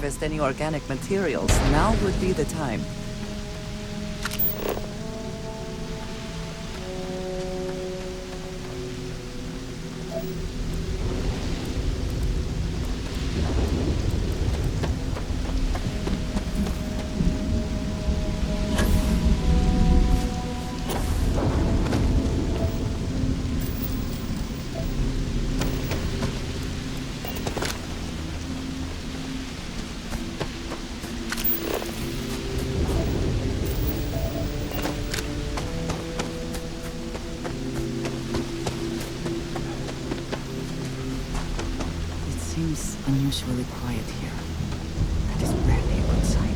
harvest any organic materials, now would be the time. Seems unusually quiet here. That is rarely a good sign.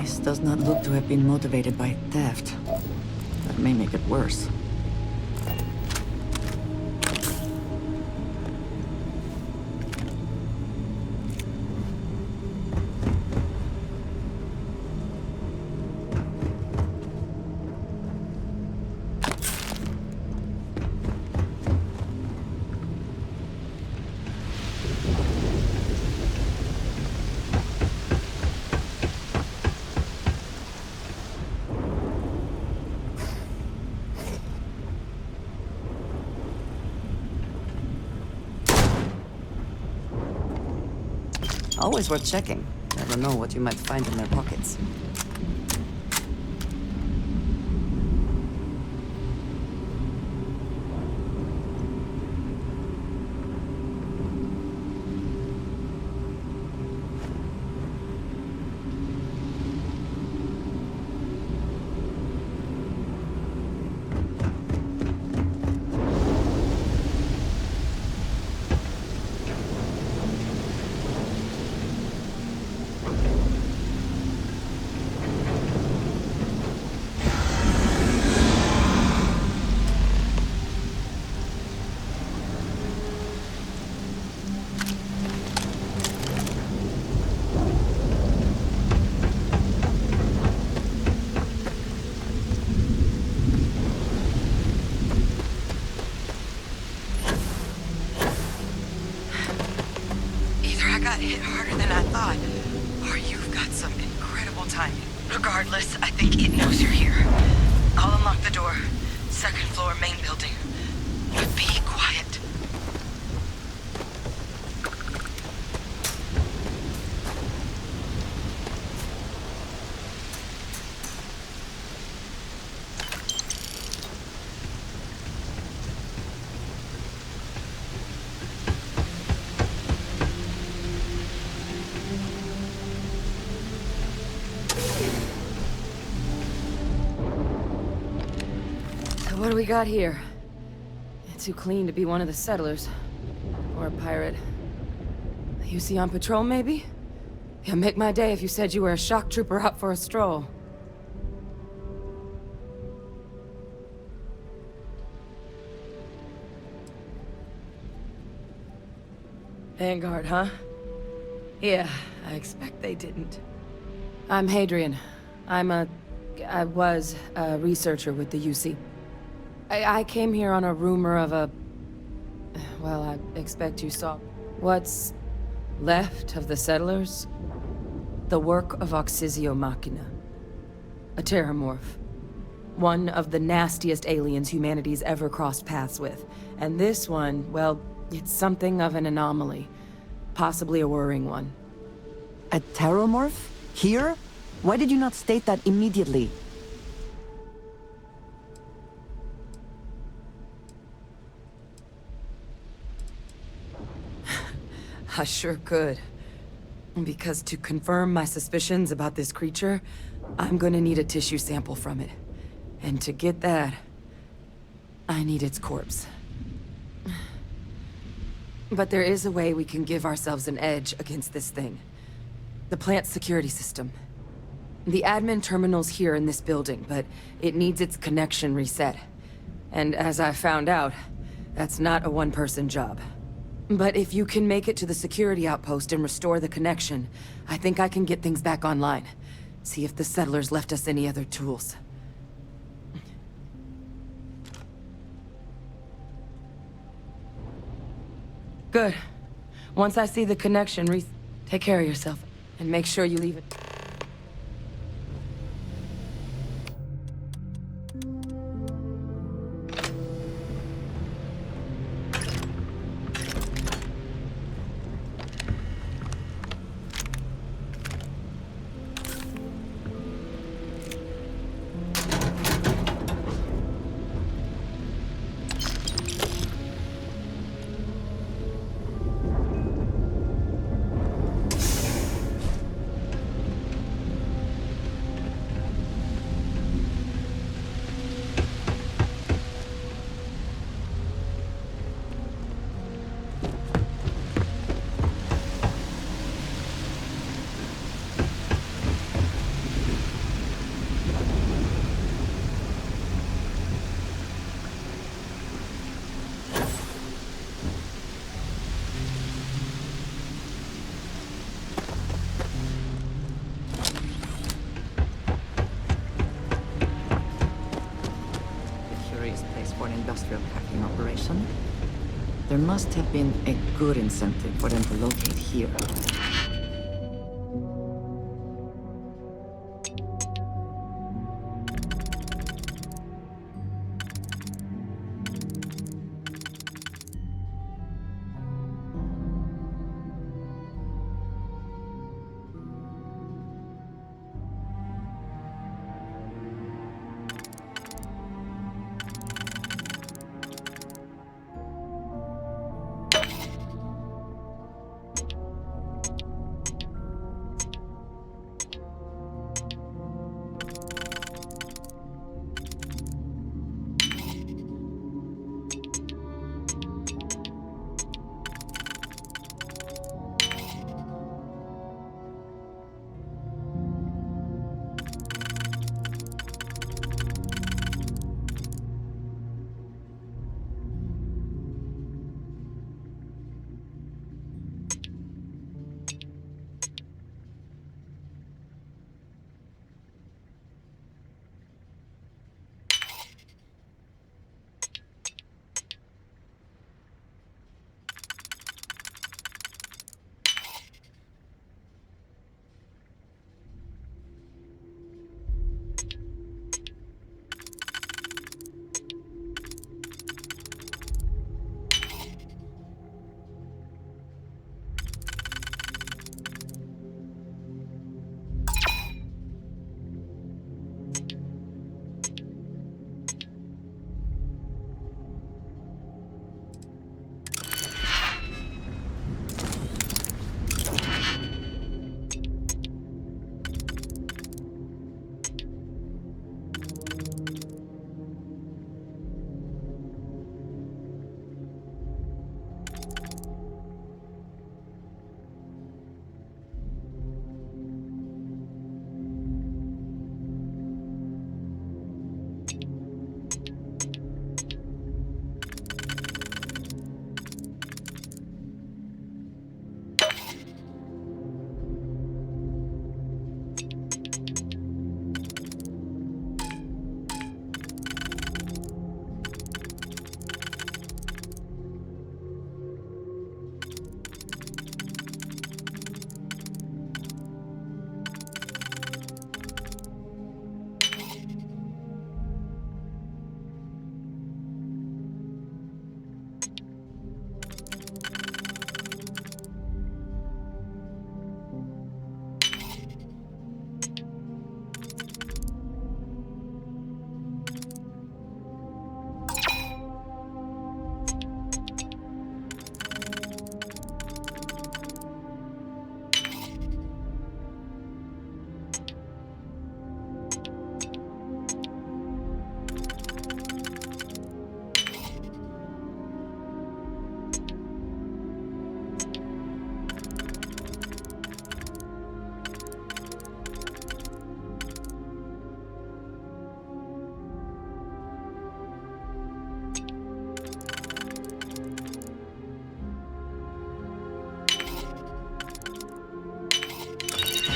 This does not look to have been motivated by theft. That may make it worse. Always worth checking. Never know what you might find in their pockets. Got hit harder than I thought, or you've got some incredible timing. Regardless, I think it knows you're here. I'll unlock the door. Second floor, main building. But be quiet. What do we got here? Too clean to be one of the settlers. Or a pirate. You see on patrol, maybe? Yeah, make my day if you said you were a shock trooper out for a stroll. Vanguard, huh? Yeah, I expect they didn't. I'm Hadrian. I was a researcher with the UC. I came here on a rumor of a... Well, I expect you saw... What's left of the settlers? The work of Oxysio Machina. A terramorph. One of the nastiest aliens humanity's ever crossed paths with. And this one, well, it's something of an anomaly. Possibly a worrying one. A terramorph? Here? Why did you not state that immediately? I sure could. Because to confirm my suspicions about this creature, I'm gonna need a tissue sample from it. And to get that, I need its corpse. But there is a way we can give ourselves an edge against this thing. The plant's security system. The admin terminal's here in this building, but it needs its connection reset. And as I found out, that's not a one-person job. But if you can make it to the security outpost and restore the connection, I think I can get things back online. See if the settlers left us any other tools. Good. Once I see the connection, take care of yourself. And make sure you leave it. For an industrial hacking operation. There must have been a good incentive for them to locate here.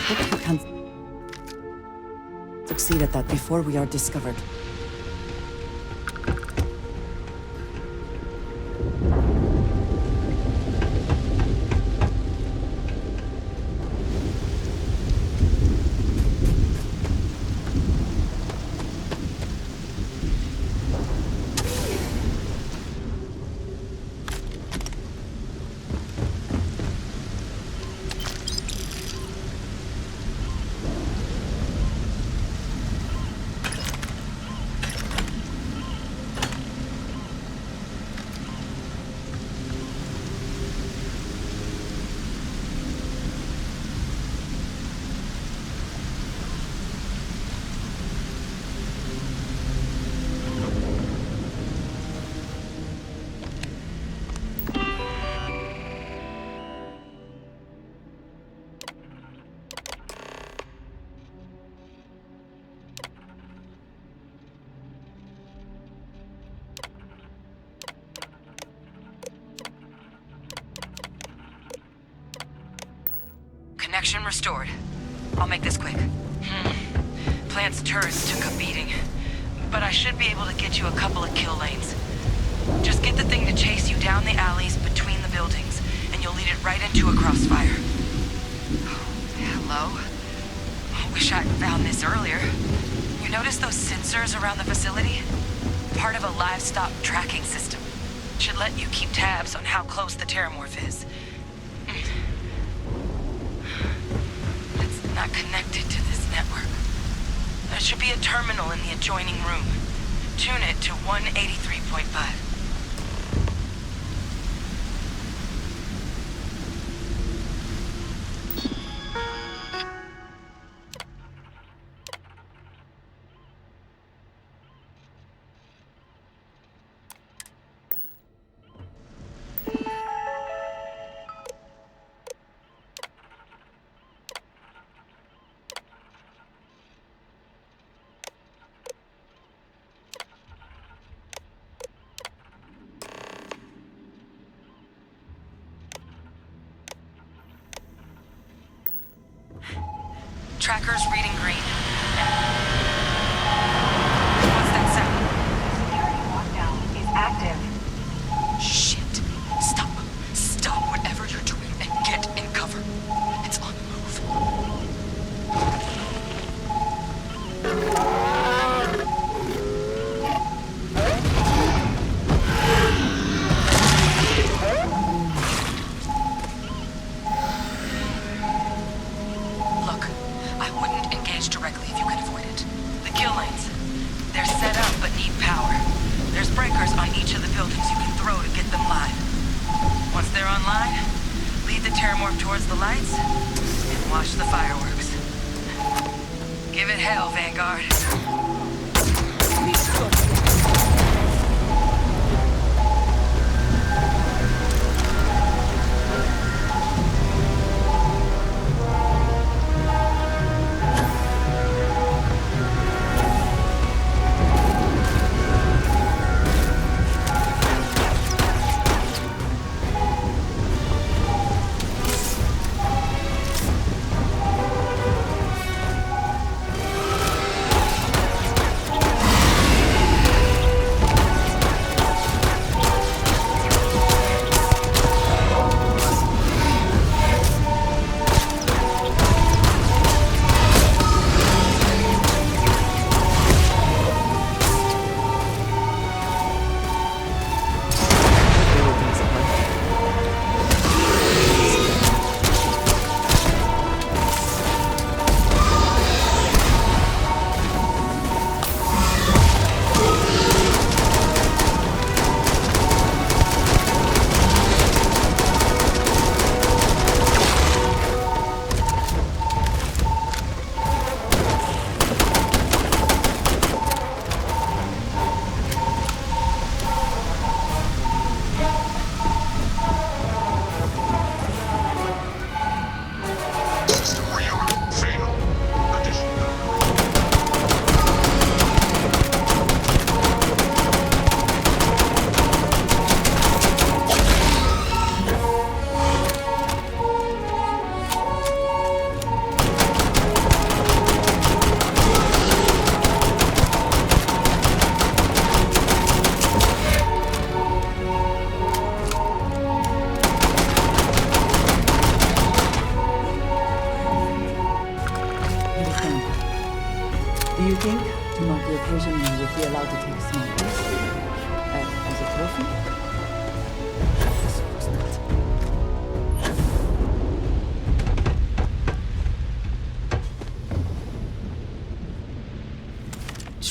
hope you can succeed at that before we are discovered. Connection restored. I'll make this quick. Plant's turrets took a beating, but I should be able to get you a couple of kill lanes. Just get the thing to chase you down the alleys between the buildings, and you'll lead it right into a crossfire. Oh, hello? I wish I'd found this earlier. You notice those sensors around the facility? Part of a livestock tracking system. Should let you keep tabs on how close the terramorph is. It's not connected to this network. There should be a terminal in the adjoining room. Tune it to 183.5. Tracker's reading green. What's that sound? Security lockdown is active. Shit. Stop. Stop whatever you're doing and get in cover. It's on the move. Look, I wouldn't engage directly if you can avoid it. The kill lanes. They're set up but need power. There's breakers on each of the buildings you can throw to get them live. Once they're online, lead the terramorph towards the lights and watch the fireworks. Give it hell, Vanguard.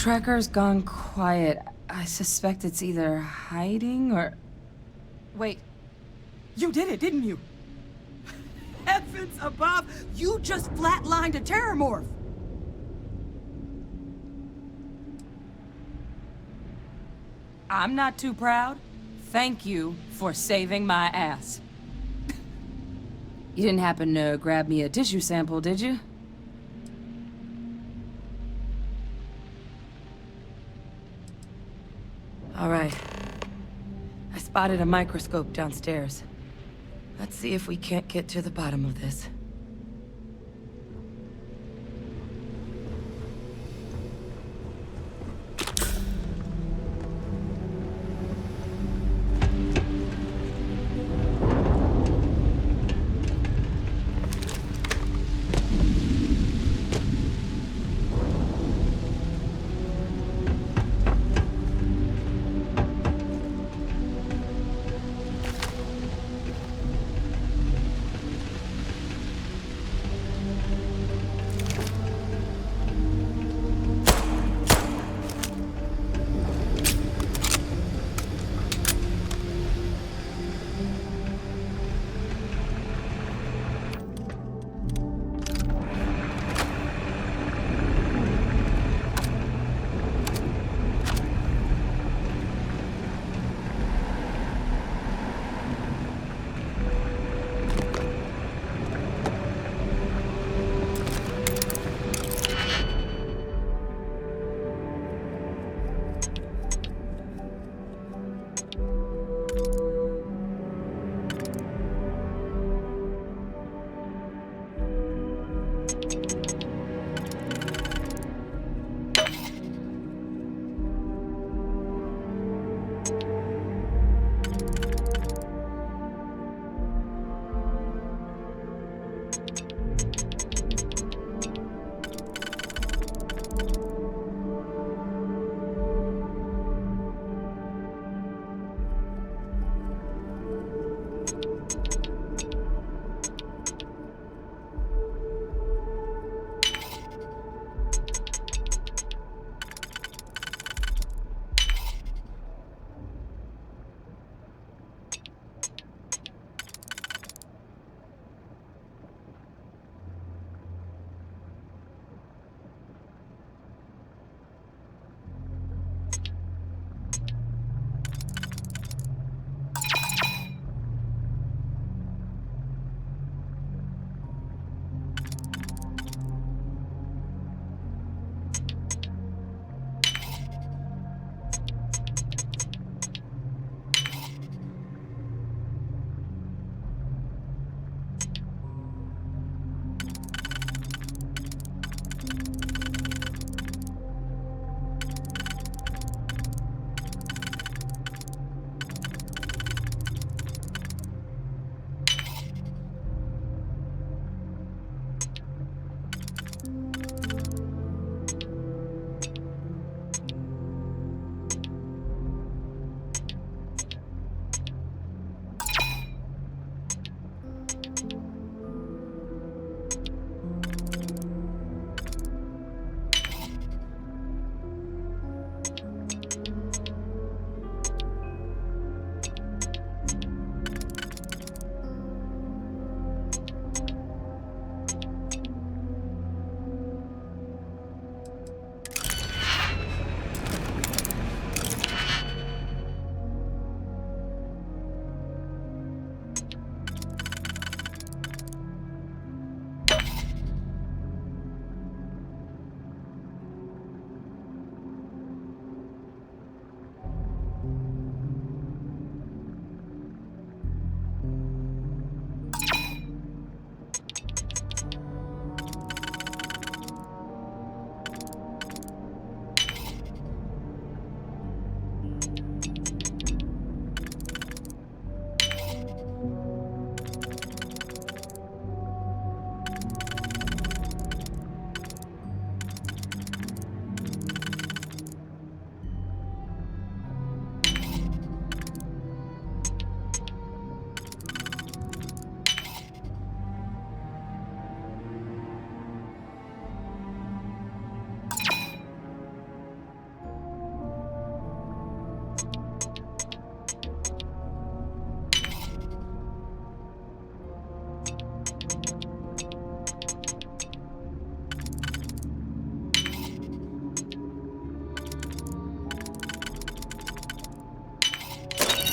tracker's gone quiet. I suspect it's either hiding or... Wait. You did it, didn't you? Heavens above! You just flatlined a terrormorph! I'm not too proud. Thank you for saving my ass. You didn't happen to grab me a tissue sample, did you? All right. I spotted a microscope downstairs. Let's see if we can't get to the bottom of this.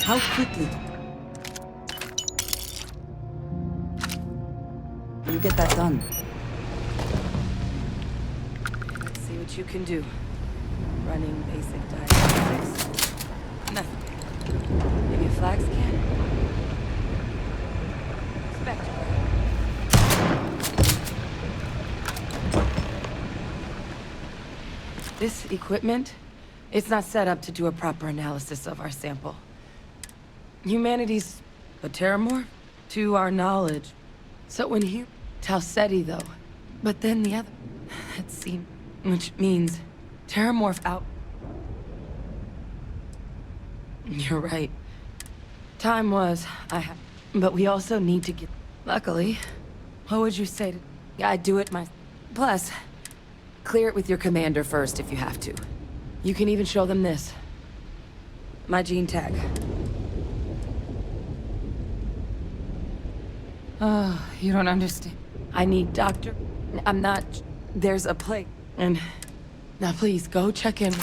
How quickly? You get that done. Let's see what you can do. Running basic diagnostics. Nothing. Maybe a flax can? Spectral. This equipment, it's not set up to do a proper analysis of our sample. Humanity's a terramorph, to our knowledge. So when he... Talseti, though. But then the other... It seemed... Which means... Terramorph out... You're right. Time was... But we also need to get... Luckily... What would you say to... I'd do it Plus... Clear it with your commander first if you have to. You can even show them this. My gene tag. Oh, you don't understand. I need doctor. I'm not... There's a plague. And... Now please, go check in.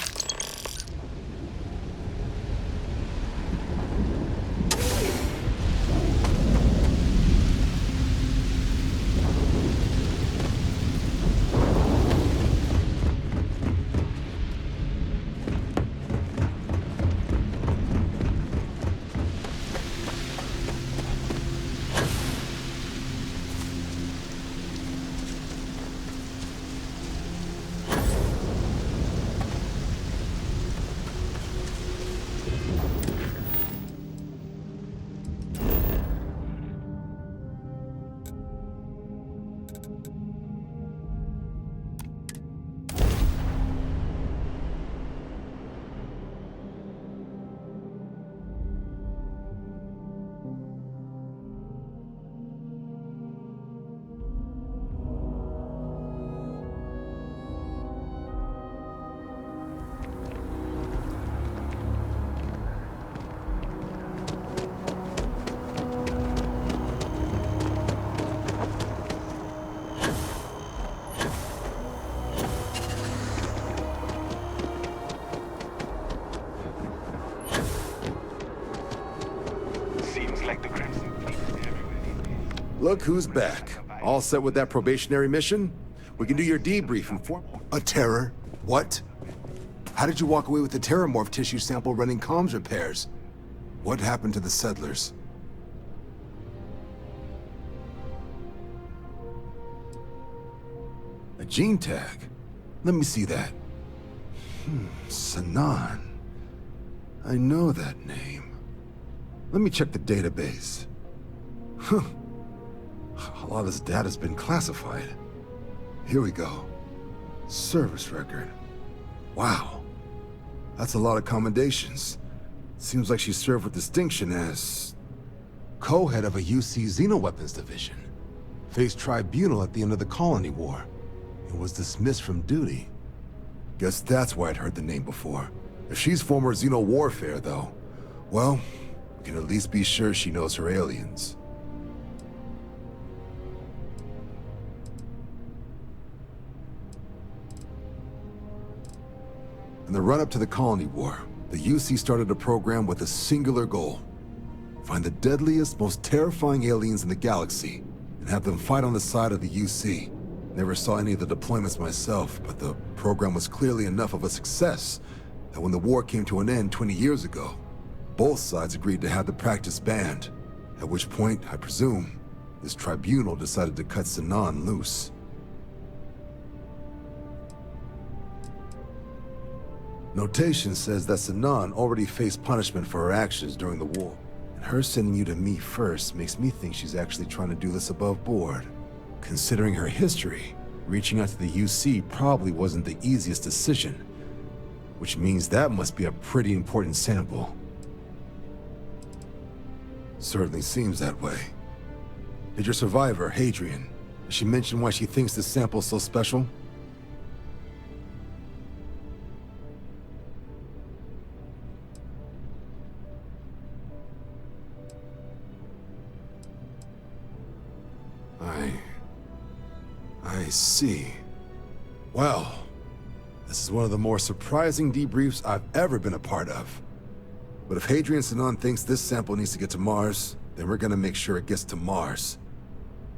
Look who's back. All set with that probationary mission? We can do your debrief in 4... A terror? What? How did you walk away with the terramorph tissue sample running comms repairs? What happened to the settlers? A gene tag? Let me see that. Sanan. I know that name. Let me check the database. Huh. A lot of this data's been classified. Here we go. Service record. Wow. That's a lot of commendations. Seems like she served with distinction as... co-head of a UC Xenoweapons division. Faced tribunal at the end of the Colony War. And was dismissed from duty. Guess that's why I'd heard the name before. If she's former Xeno warfare, though, well, we can at least be sure she knows her aliens. In the run-up to the Colony War, the UC started a program with a singular goal. Find the deadliest, most terrifying aliens in the galaxy, and have them fight on the side of the UC. Never saw any of the deployments myself, but the program was clearly enough of a success that when the war came to an end 20 years ago, both sides agreed to have the practice banned, at which point, I presume, this tribunal decided to cut Sanan loose. Notation says that Sanan already faced punishment for her actions during the war, and her sending you to me first makes me think she's actually trying to do this above board. Considering her history, reaching out to the UC probably wasn't the easiest decision, which means that must be a pretty important sample. Certainly seems that way. Did your survivor, Hadrian, did she mention why she thinks this sample's so special? I see. Well, this is one of the more surprising debriefs I've ever been a part of. But if Hadrian Sinon thinks this sample needs to get to Mars, then we're gonna make sure it gets to Mars.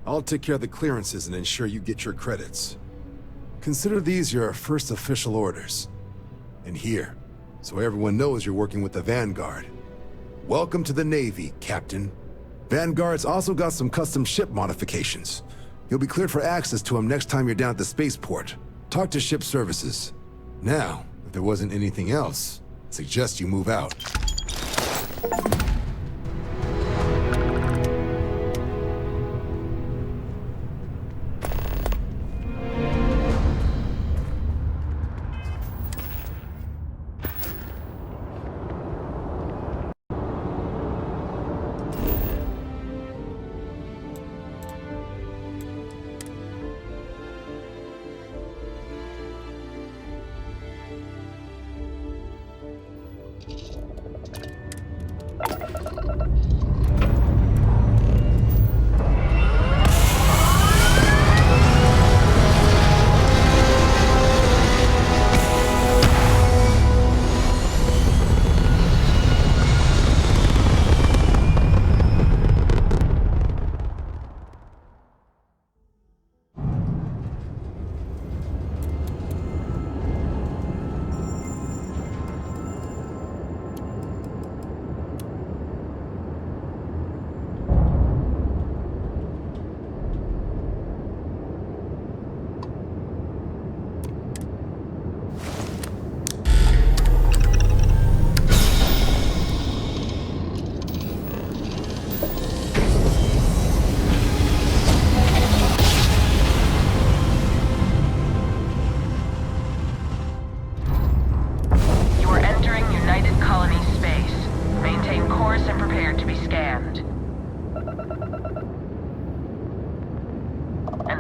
I'll take care of the clearances and ensure you get your credits. Consider these your first official orders. And here, so everyone knows you're working with the Vanguard. Welcome to the Navy, Captain. Vanguard's also got some custom ship modifications. You'll be cleared for access to them next time you're down at the spaceport. Talk to ship services. Now, if there wasn't anything else, I suggest you move out.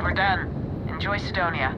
We're done. Enjoy Sidonia.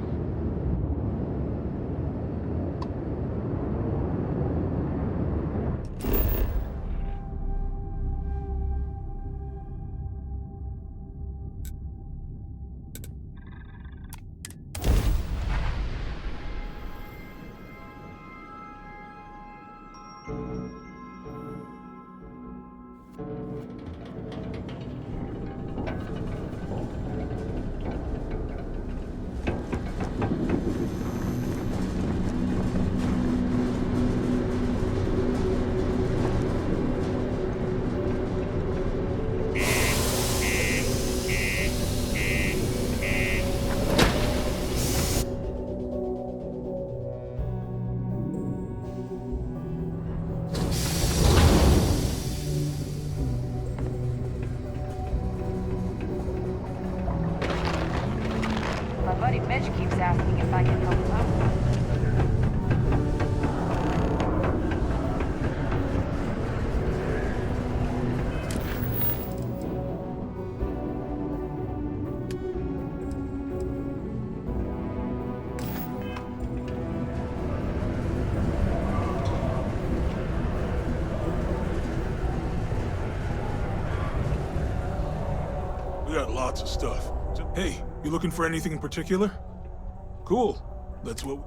My buddy Mitch keeps asking if I can help him out. We got lots of stuff. Hey, you looking for anything in particular? Cool. That's what...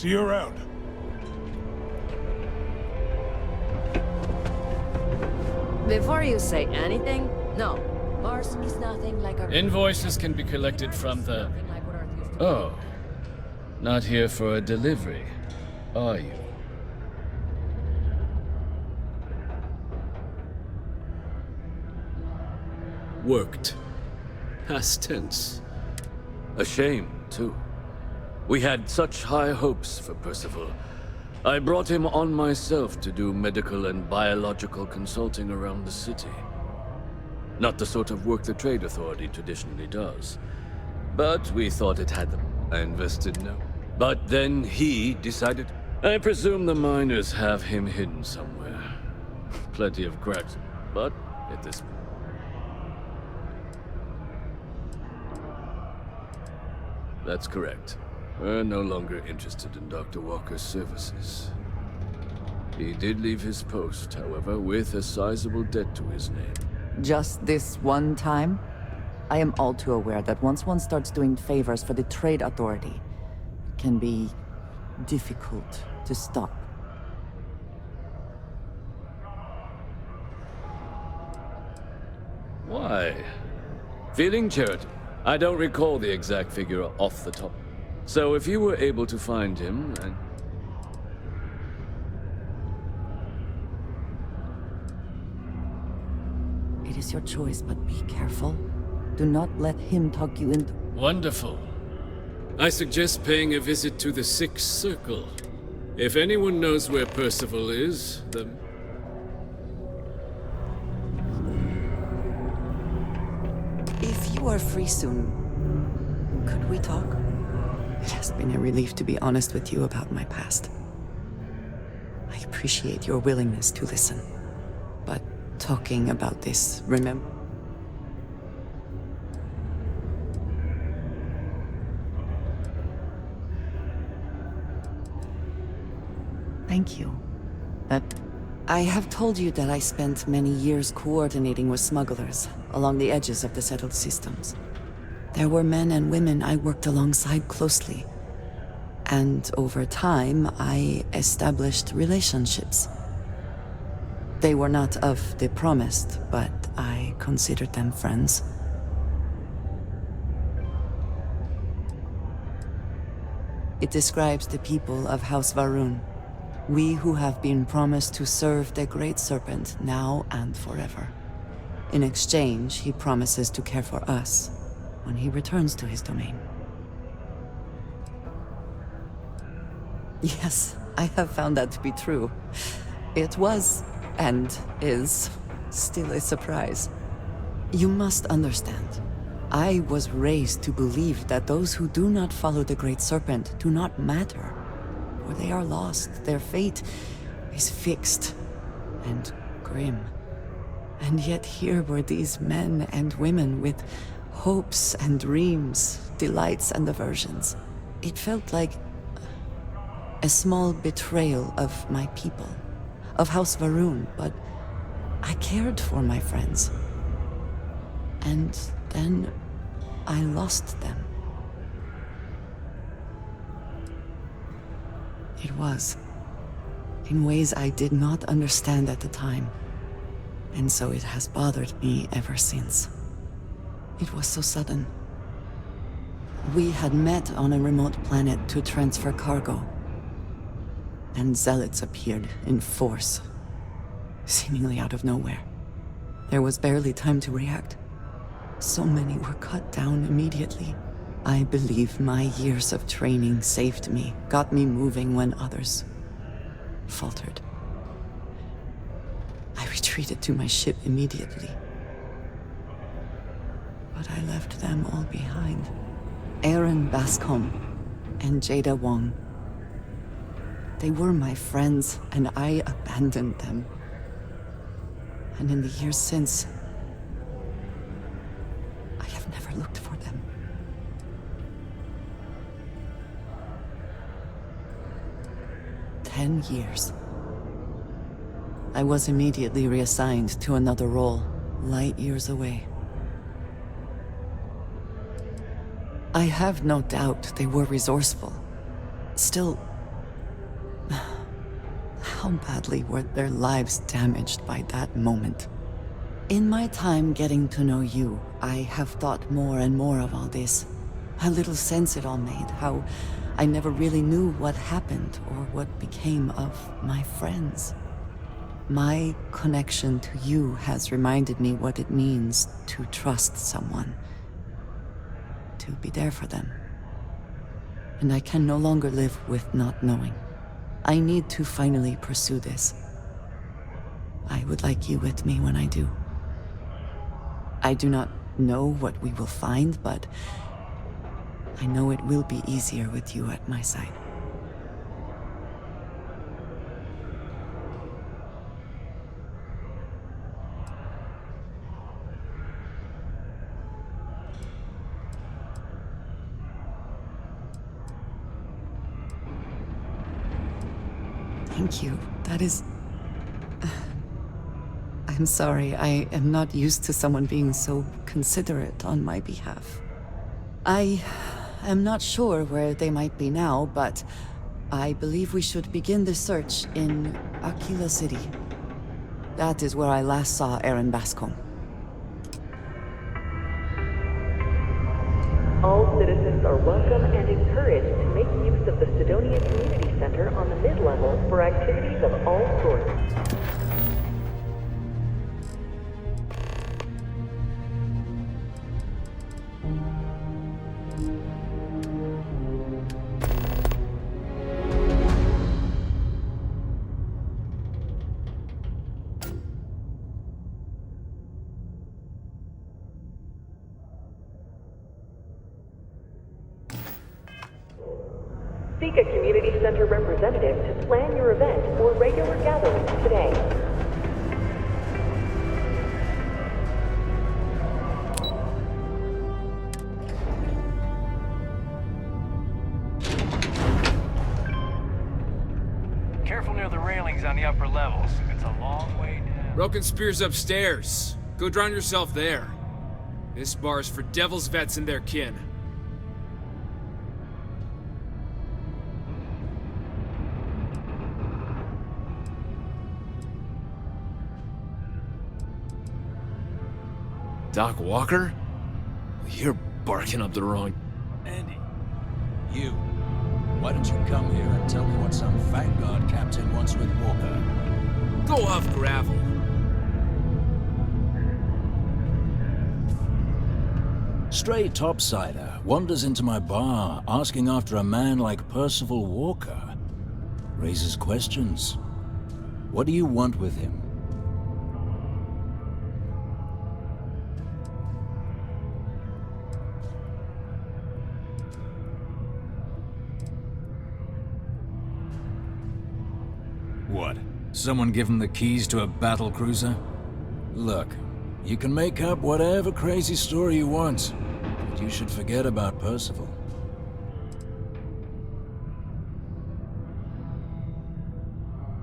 See you around. Before you say anything, no. Mars is nothing like our... Invoices can be collected from the... Nothing like what Earth used to be. Oh. Not here for a delivery, are you? Worked. Past tense. A shame, too. We had such high hopes for Percival. I brought him on myself to do medical and biological consulting around the city. Not the sort of work the Trade Authority traditionally does. But we thought it had them. I invested no. But then he decided... I presume the miners have him hidden somewhere. Plenty of cracks, but at this point... That's correct. We're no longer interested in Dr. Walker's services. He did leave his post, however, with a sizable debt to his name. Just this one time? I am all too aware that once one starts doing favors for the Trade Authority, it can be difficult to stop. Why? Feeling charitable. I don't recall the exact figure off the top. So if you were able to find him and... It is your choice, but be careful. Do not let him talk you into... Wonderful. I suggest paying a visit to the Sixth Circle. If anyone knows where Percival is, then... If you are free soon, could we talk? It has been a relief to be honest with you about my past. I appreciate your willingness to listen. But talking about this, remember? Thank you. I have told you that I spent many years coordinating with smugglers along the edges of the settled systems. There were men and women I worked alongside closely. And over time, I established relationships. They were not of the promised, but I considered them friends. It describes the people of House Varun. We who have been promised to serve the Great Serpent now and forever. In exchange, he promises to care for us when he returns to his domain. Yes, I have found that to be true. It was, and is, still a surprise. You must understand. I was raised to believe that those who do not follow the Great Serpent do not matter. For they are lost, their fate is fixed and grim. And yet here were these men and women with hopes and dreams, delights and aversions. It felt like a small betrayal of my people, of House Varun, but I cared for my friends. And then I lost them. It was, in ways I did not understand at the time, and so it has bothered me ever since. It was so sudden. We had met on a remote planet to transfer cargo, and zealots appeared in force, seemingly out of nowhere. There was barely time to react. So many were cut down immediately. I believe my years of training saved me, got me moving when others faltered. I retreated to my ship immediately. But I left them all behind. Aaron Bascom and Jada Wong. They were my friends, and I abandoned them. And in the years since, I have never looked for them. 10 years. I was immediately reassigned to another role, light years away. I have no doubt they were resourceful. Still, how badly were their lives damaged by that moment? In my time getting to know you, I have thought more and more of all this. How little sense it all made, how I never really knew what happened or what became of my friends. My connection to you has reminded me what it means to trust someone, to be there for them. And I can no longer live with not knowing. I need to finally pursue this. I would like you with me when I do. I do not know what we will find, but I know it will be easier with you at my side. Thank you. That is... I'm sorry, I am not used to someone being so considerate on my behalf. I am not sure where they might be now, but I believe we should begin the search in Aquila City. That is where I last saw Aaron Bascom. All citizens are welcome and encouraged to make use of the Sidonia Community Center on the mid-level for activities of all sorts. Seek a community center representative to plan your event or regular gatherings today. Careful near the railings on the upper levels. It's a long way down. Broken Spear's upstairs. Go drown yourself there. This bar's for devil's vets and their kin. Doc Walker? You're barking up the wrong... Andy, you. Why don't you come here and tell me what some Vanguard captain wants with Walker? Go off gravel. Stray topsider wanders into my bar asking after a man like Percival Walker. Raises questions. What do you want with him? What? Someone give him the keys to a battle cruiser? Look, you can make up whatever crazy story you want, but you should forget about Percival.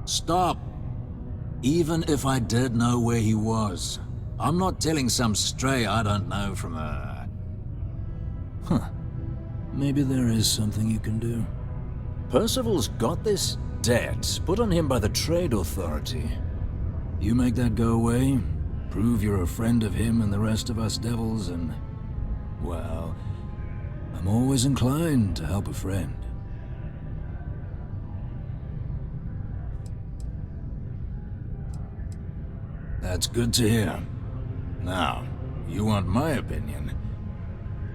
Stop! Even if I did know where he was, I'm not telling some stray I don't know from a... Huh. Maybe there is something you can do. Percival's got this debt put on him by the Trade Authority. You make that go away, prove you're a friend of him and the rest of us devils, and... well, I'm always inclined to help a friend. That's good to hear. Now, you want my opinion?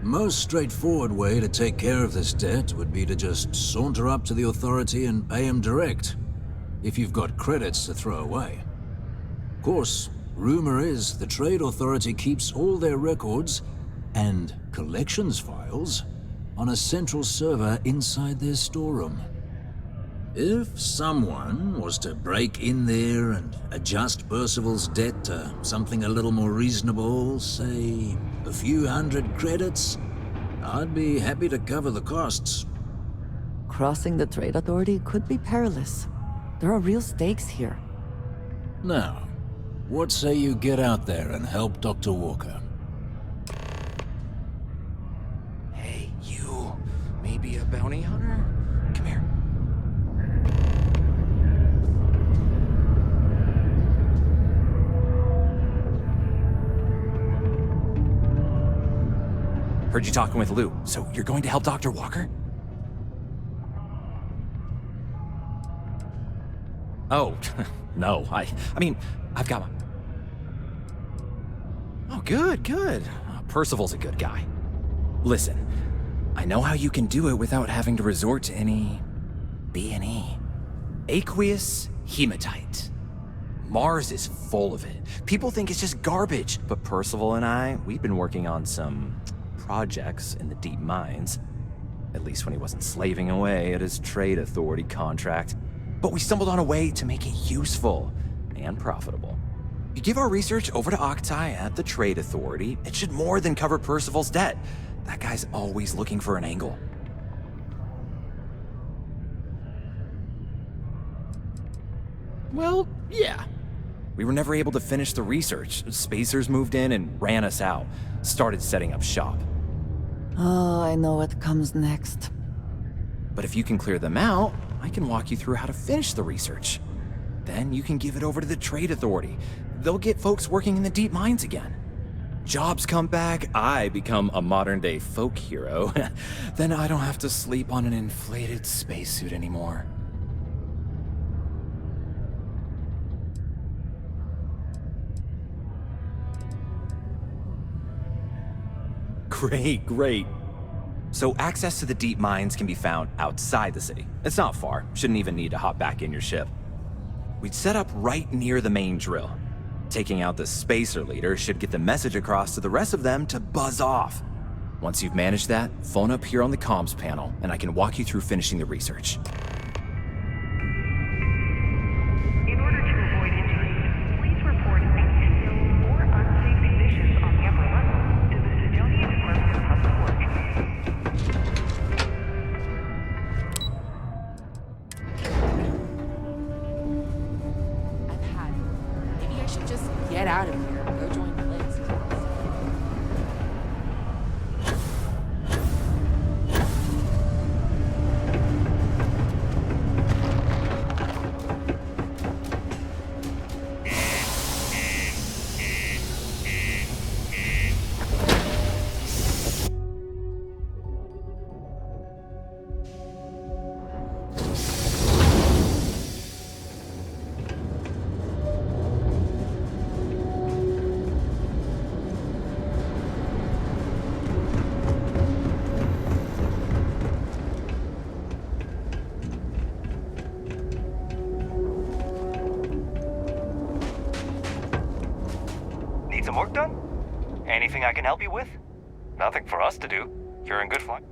Most straightforward way to take care of this debt would be to just saunter up to the authority and pay him direct, if you've got credits to throw away. Of course, rumor is the Trade Authority keeps all their records and collections files on a central server inside their storeroom. If someone was to break in there and adjust Percival's debt to something a little more reasonable, say a few hundred credits, I'd be happy to cover the costs. Crossing the Trade Authority could be perilous. There are real stakes here. Now, what say you get out there and help Dr. Walker? Hey, you. Maybe a bounty hunter? Come here. Heard you talking with Lou, so you're going to help Dr. Walker? Oh, no, I mean, I've got my... Oh, good. Percival's a good guy. Listen, I know how you can do it without having to resort to any... B&E. Aqueous hematite. Mars is full of it. People think it's just garbage, but Percival and I, we've been working on some projects in the deep mines. At least when he wasn't slaving away at his trade authority contract. But we stumbled on a way to make it useful and profitable. You give our research over to Octai at the trade authority, it should more than cover Percival's debt. That guy's always looking for an angle. Well, yeah. We were never able to finish the research. Spacers moved in and ran us out. Started setting up shop. Oh, I know what comes next. But if you can clear them out, I can walk you through how to finish the research. Then you can give it over to the trade authority. They'll get folks working in the deep mines again. Jobs come back, I become a modern-day folk hero. Then I don't have to sleep on an inflated spacesuit anymore. Great. So access to the deep mines can be found outside the city. It's not far, shouldn't even need to hop back in your ship. We'd set up right near the main drill. Taking out the spacer leader should get the message across to the rest of them to buzz off. Once you've managed that, phone up here on the comms panel, and I can walk you through finishing the research. In order to avoid injuries, please report any still or unsafe conditions on the upper level to the Sidonia Department of Public Works. I've had it. Maybe I should just get out of here and go join Liz. Need some work done? Anything I can help you with? Nothing for us to do. You're in good flight.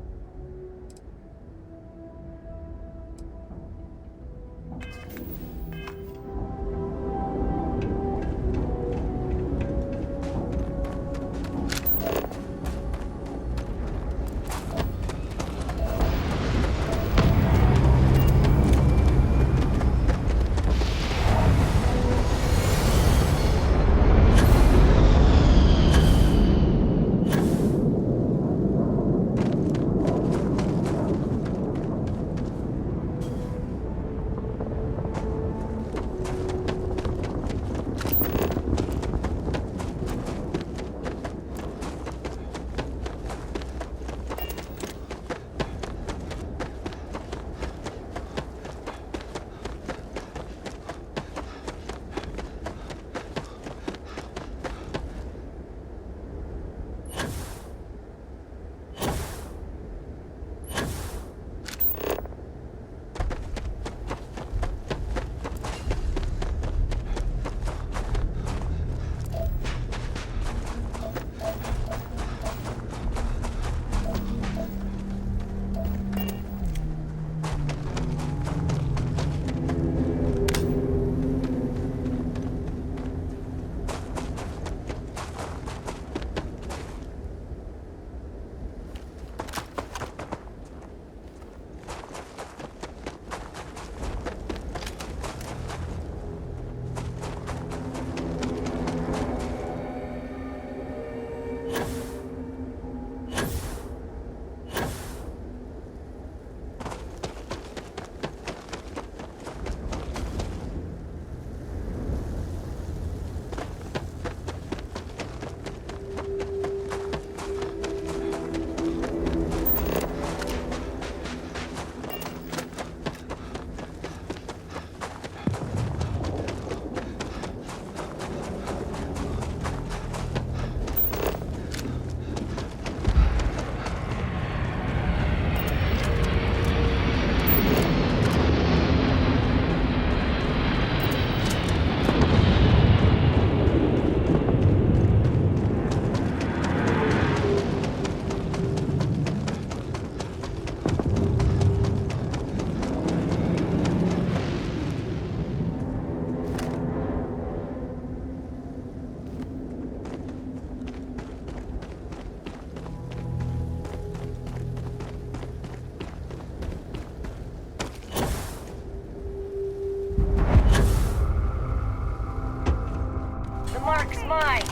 is mine.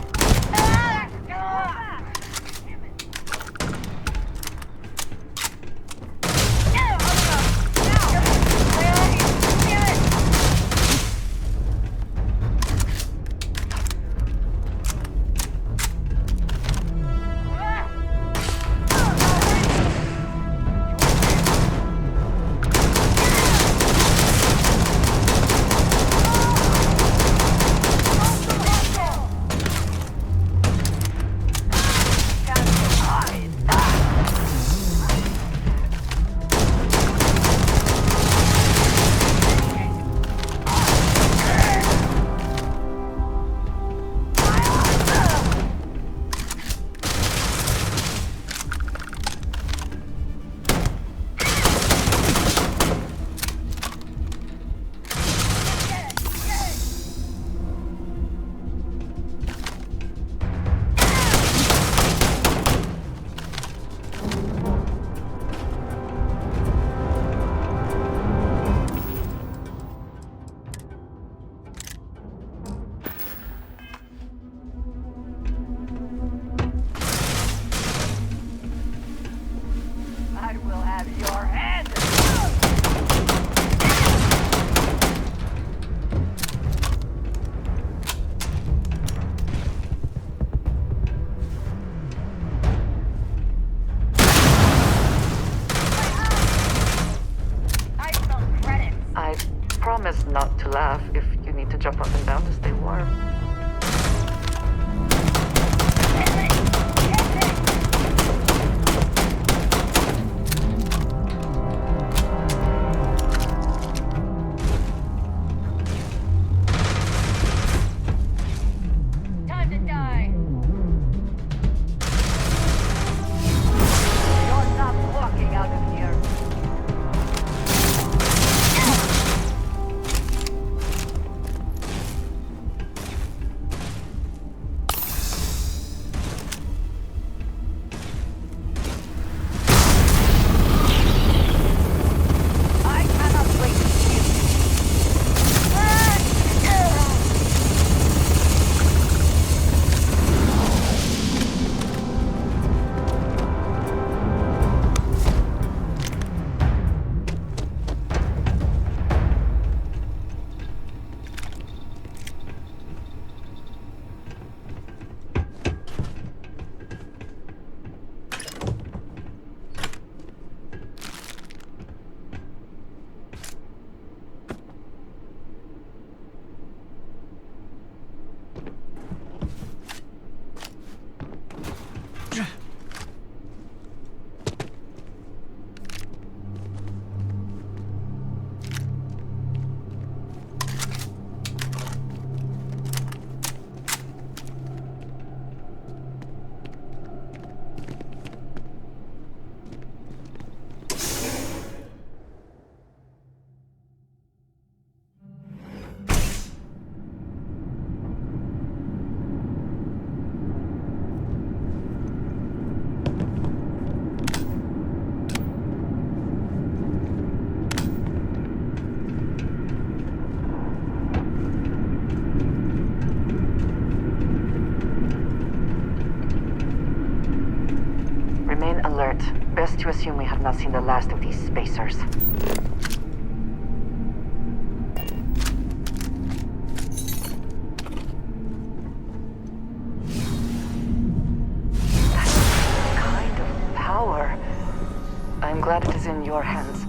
I will have your head! I promise not to laugh if you need to jump up and down to stay warm. Time to die! You're not walking out of here. I cannot wait to see you. Remain alert. Best to assume we have not seen the last of these spacers. That kind of power. I'm glad it is in your hands.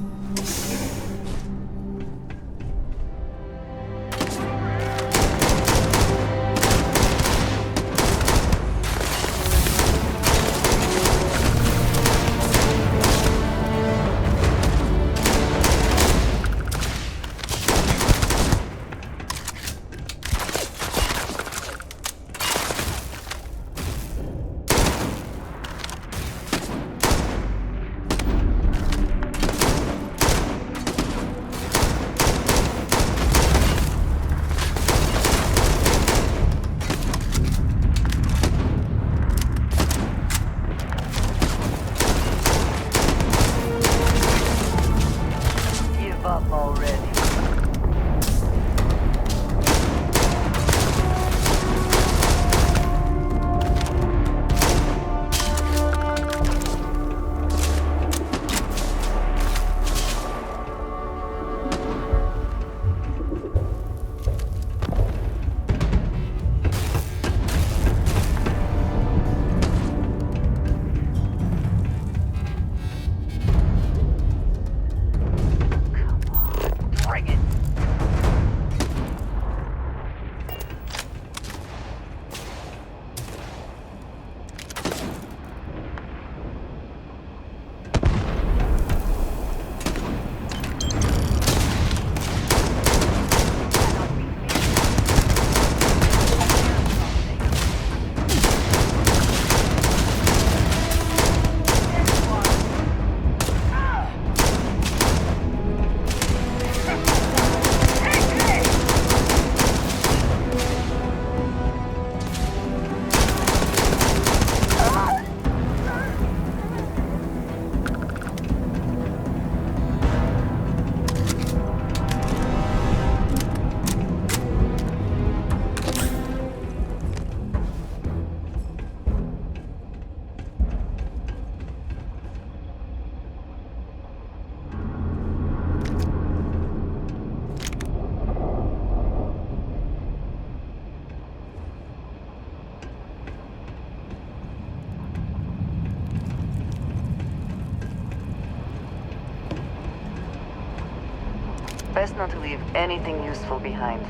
Best not to leave anything useful behind.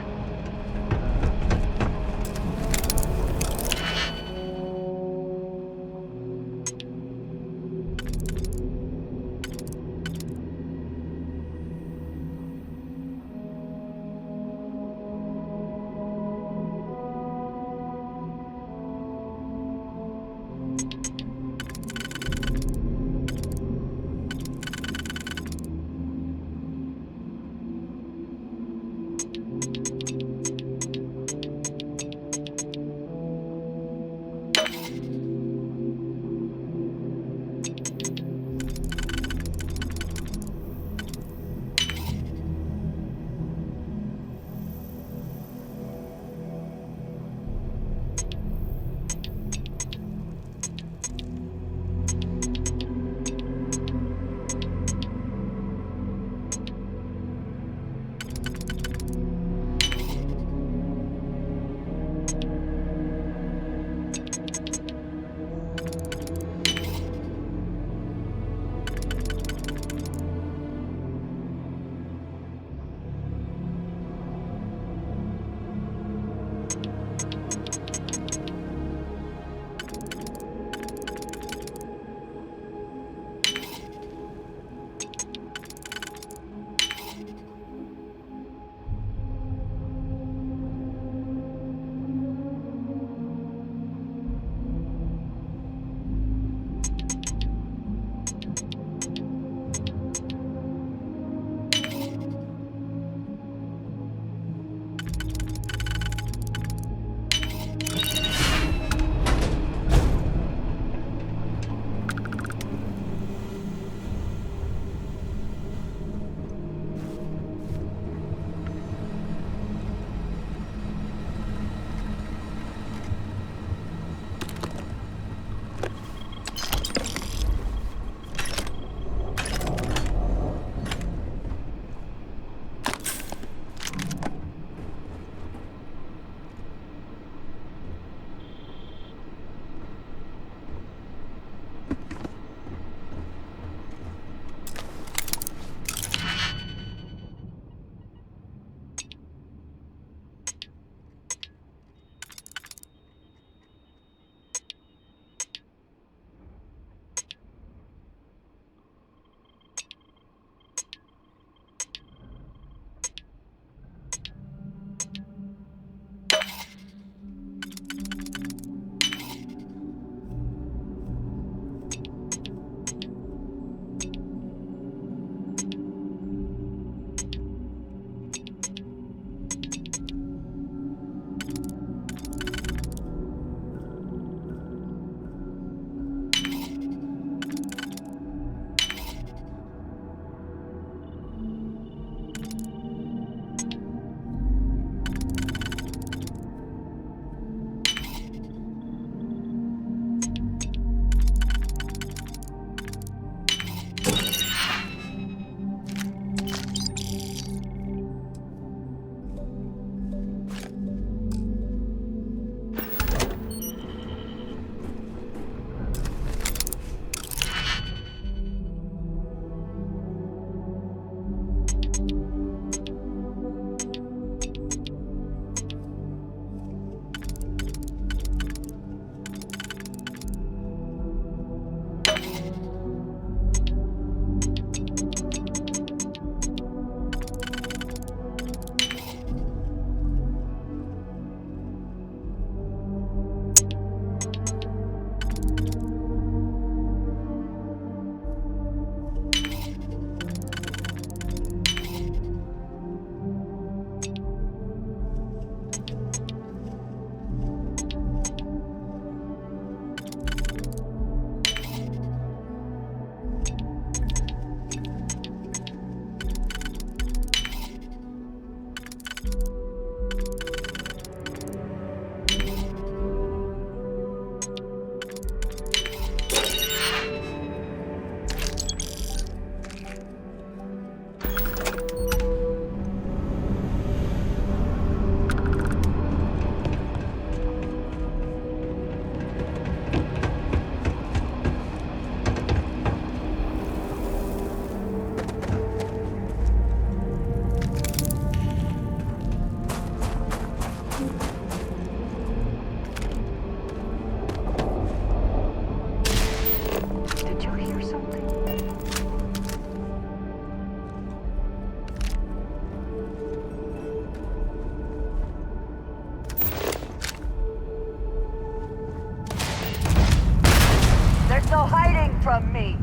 hiding from me?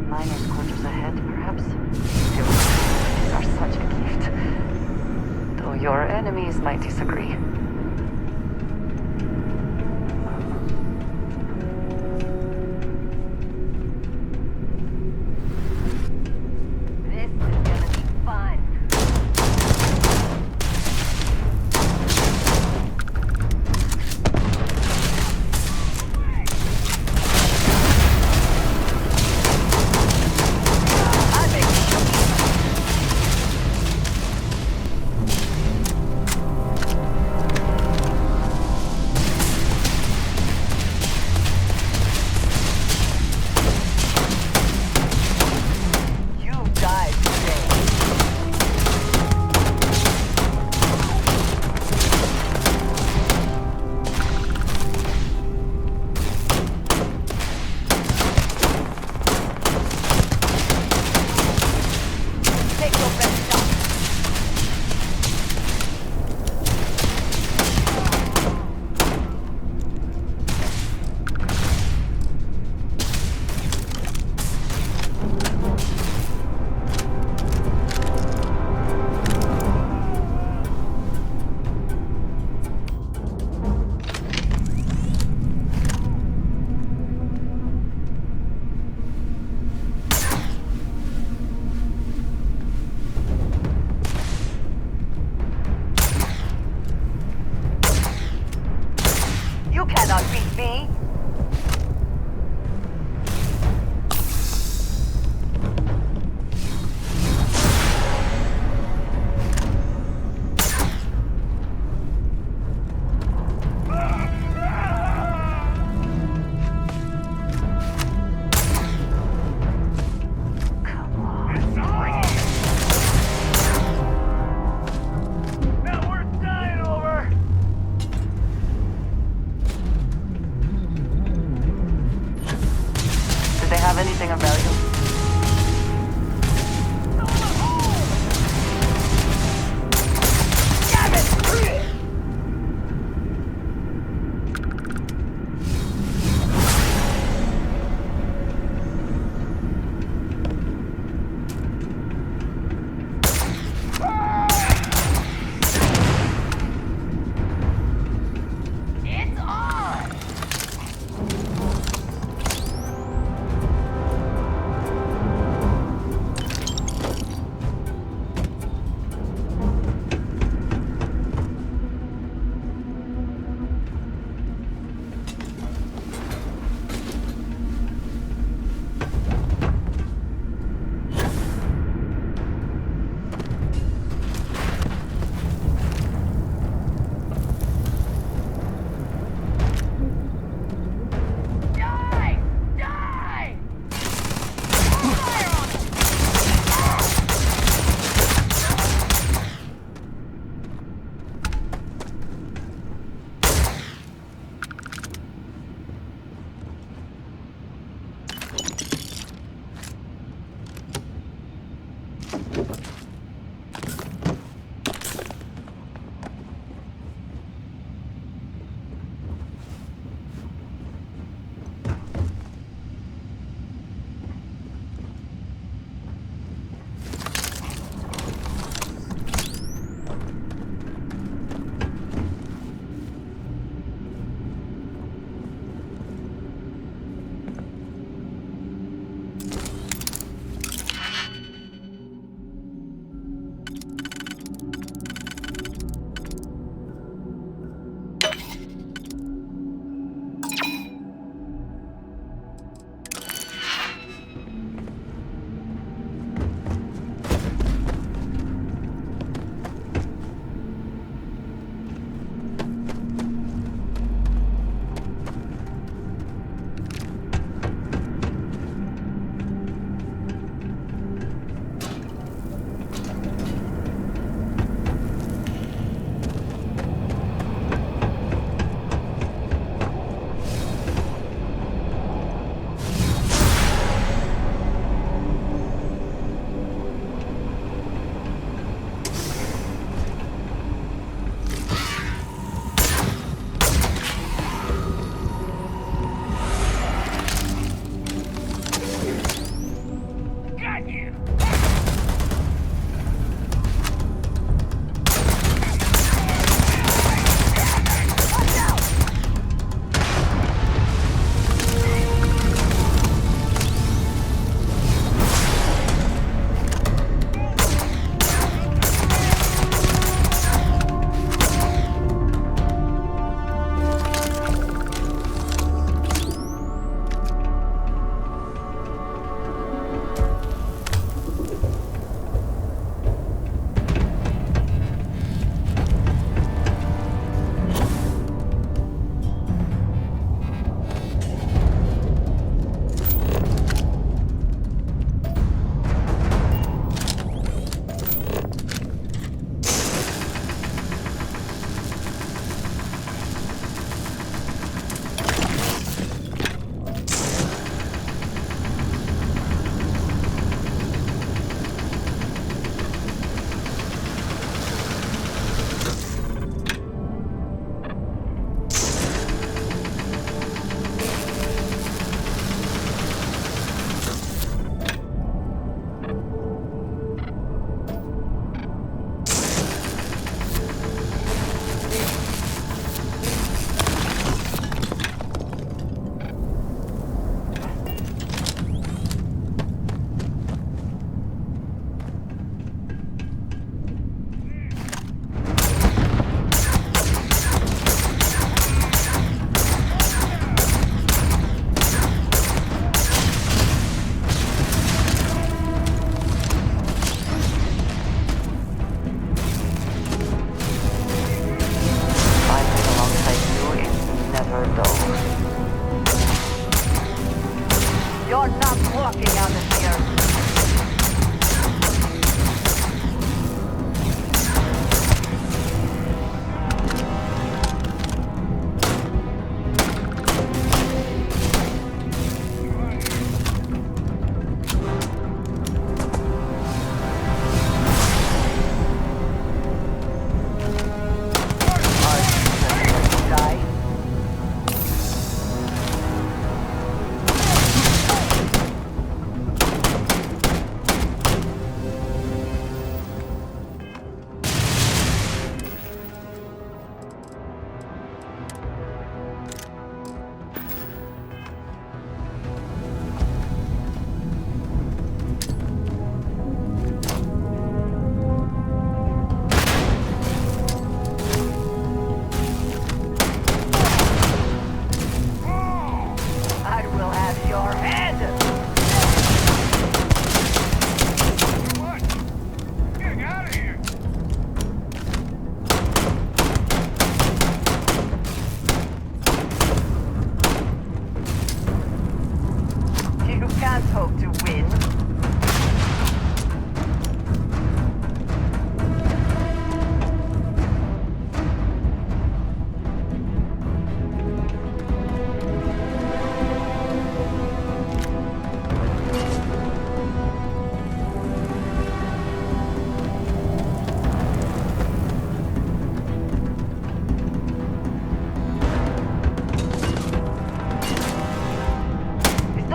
Miners quarters ahead, perhaps? These are such a gift. Though your enemies might disagree. This is gonna be fun.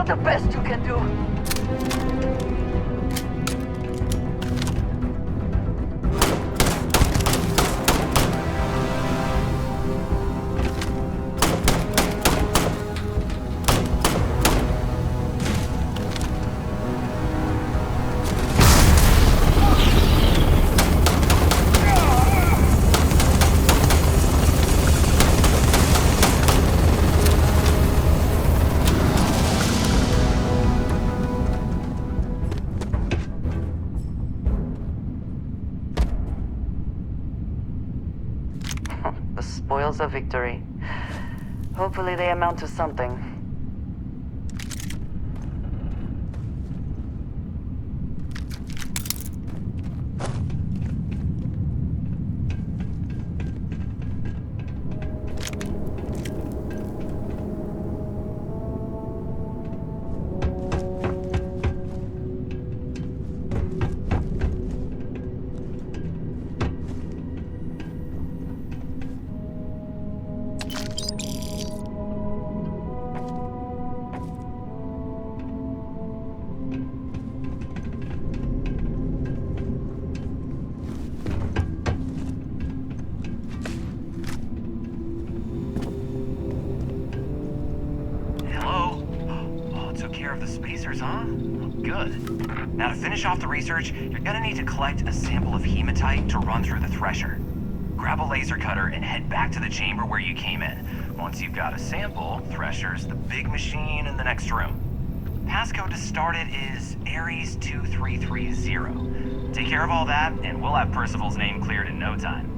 do the best you can do. The spoils of victory. Hopefully they amount to something. Of the spacers, huh? Good. Now to finish off the research, you're gonna need to collect a sample of hematite to run through the thresher. Grab a laser cutter and head back to the chamber where you came in. Once you've got a sample, thresher's the big machine in the next room. Passcode to start it is Ares 2330. Take care of all that, and we'll have Percival's name cleared in no time.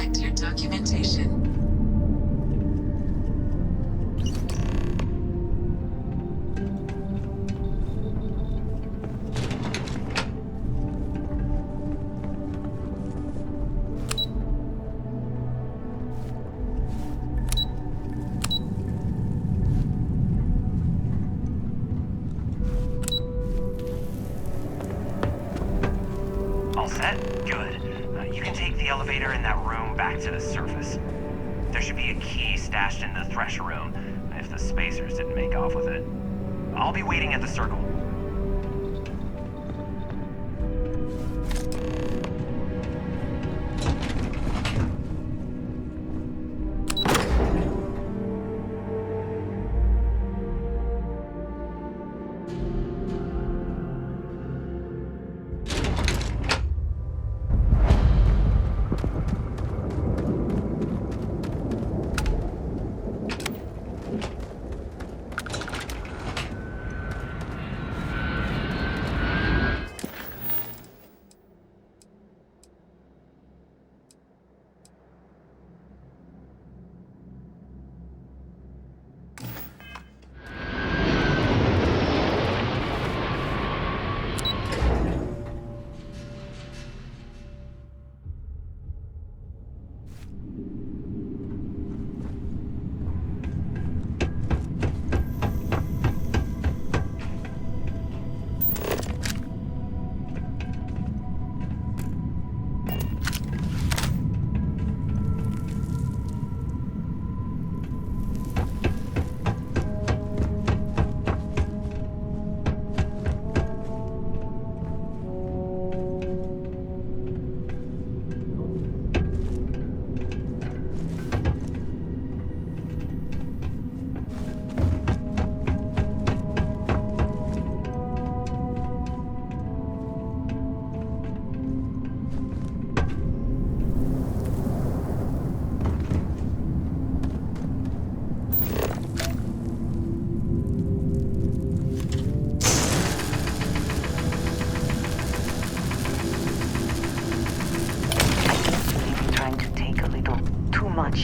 collect your documentation. All set? Good. You can take the elevator in that room back to the surface. There should be a key stashed in the thresher room, if the spacers didn't make off with it. I'll be waiting at the circle.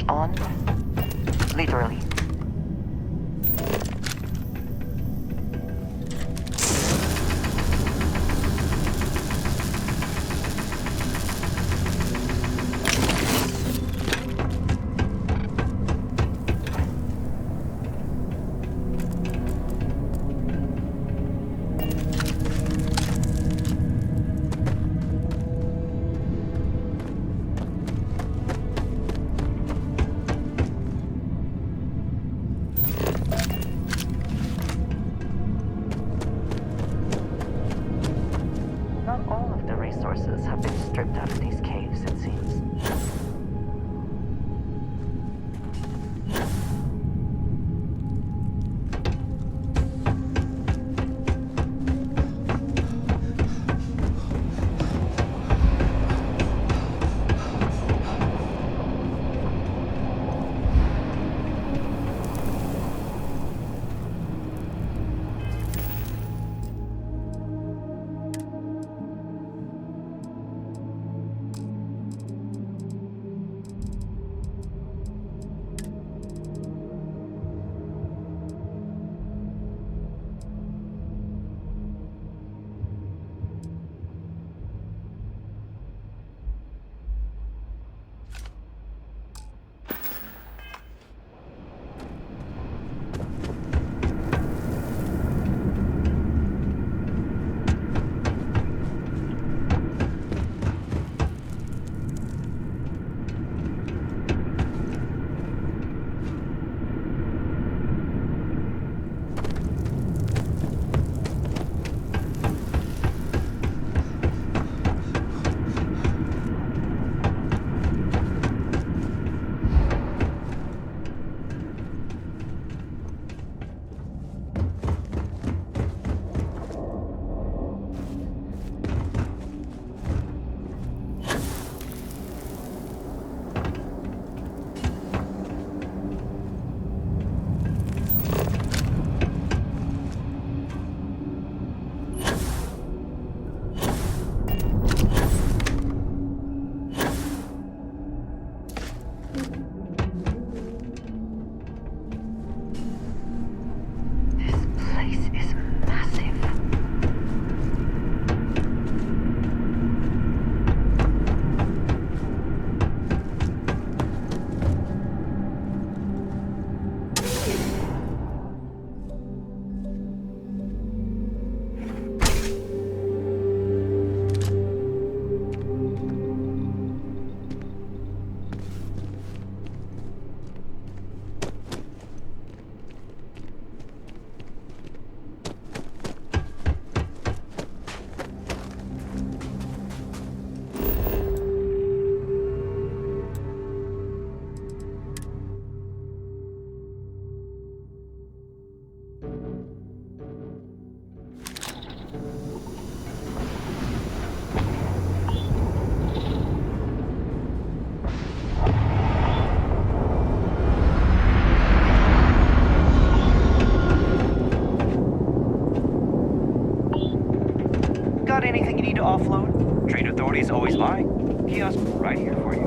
On? Literally. Have been stripped out of these caves, it seems. got anything you need to offload? Trade authorities always buying. Kiosk right here for you.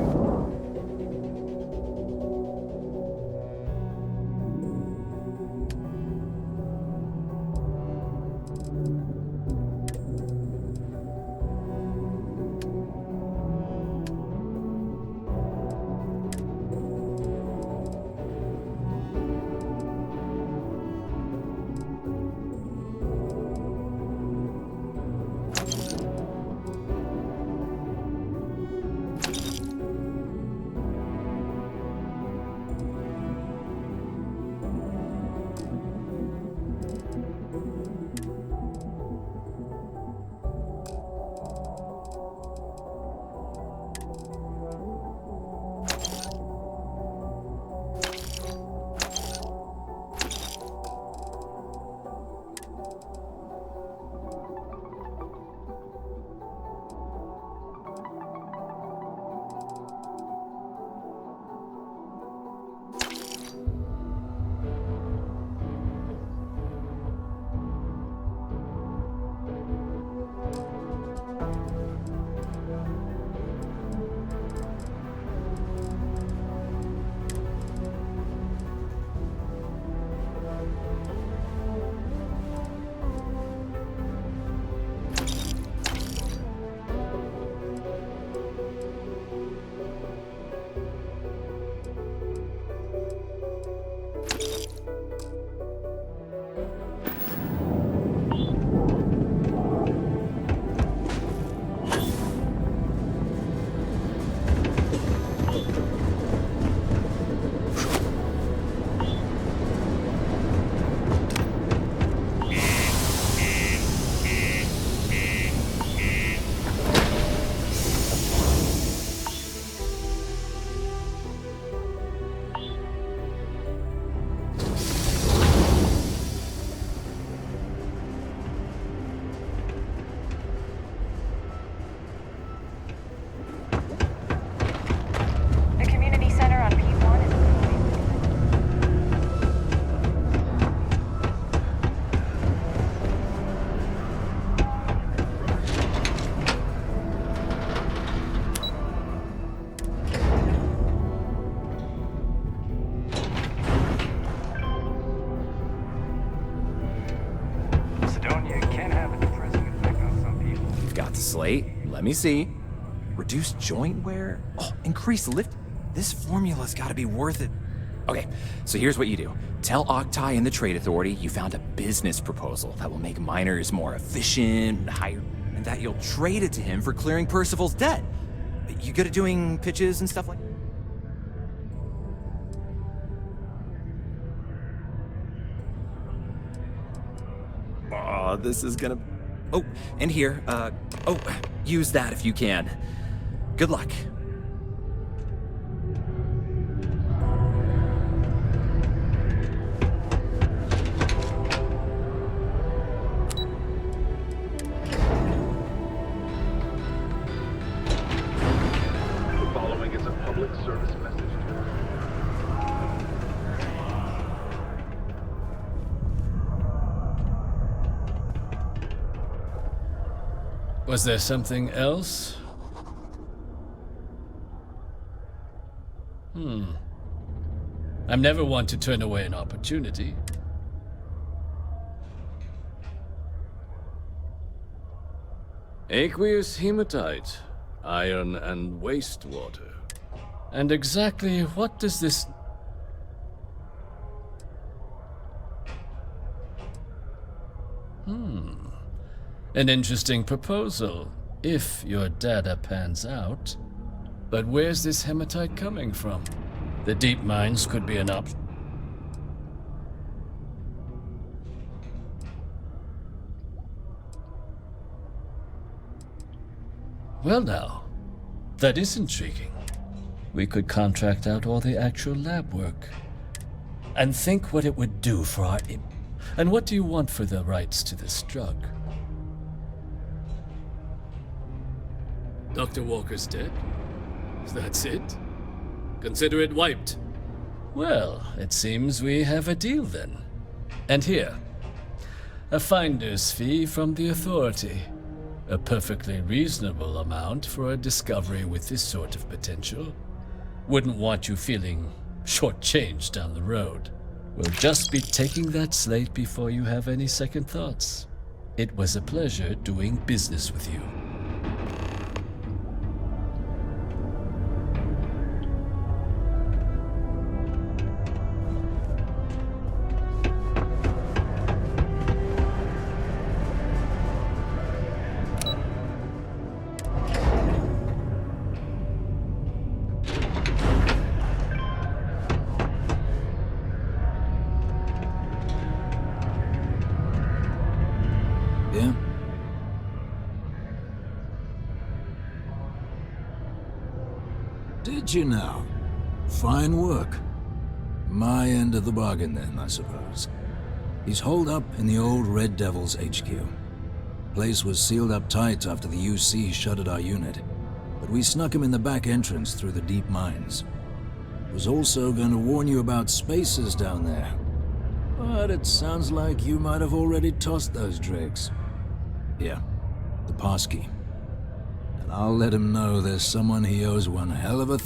Slate, let me see. Reduce joint wear? Oh, increase lift. This formula's gotta be worth it. Okay, so here's what you do. Tell Octai and the Trade Authority you found a business proposal that will make miners more efficient, higher, and that you'll trade it to him for clearing Percival's debt. You good at doing pitches and stuff like that? Oh, this is gonna... Oh, and here, use that if you can. Good luck. The following is a public service message. Was there something else? I'm never one to turn away an opportunity. Aqueous hematite, iron and wastewater. And exactly what does this... An interesting proposal, if your data pans out. But where's this hematite coming from? The deep mines could be an option. Well now, that is intriguing. We could contract out all the actual lab work. And think what it would do for our... And what do you want for the rights to this drug? Dr. Walker's dead? That's it? Consider it wiped. Well, it seems we have a deal then. And here, a finder's fee from the authority. A perfectly reasonable amount for a discovery with this sort of potential. Wouldn't want you feeling shortchanged down the road. We'll just be taking that slate before you have any second thoughts. It was a pleasure doing business with you. Yeah? Did you now? Fine work. My end of the bargain then, I suppose. He's holed up in the old Red Devil's HQ. Place was sealed up tight after the UC shuttered our unit, but we snuck him in the back entrance through the deep mines. Was also going to warn you about spacers down there, but it sounds like you might have already tossed those dregs. Here, the passkey. And I'll let him know there's someone he owes one hell of a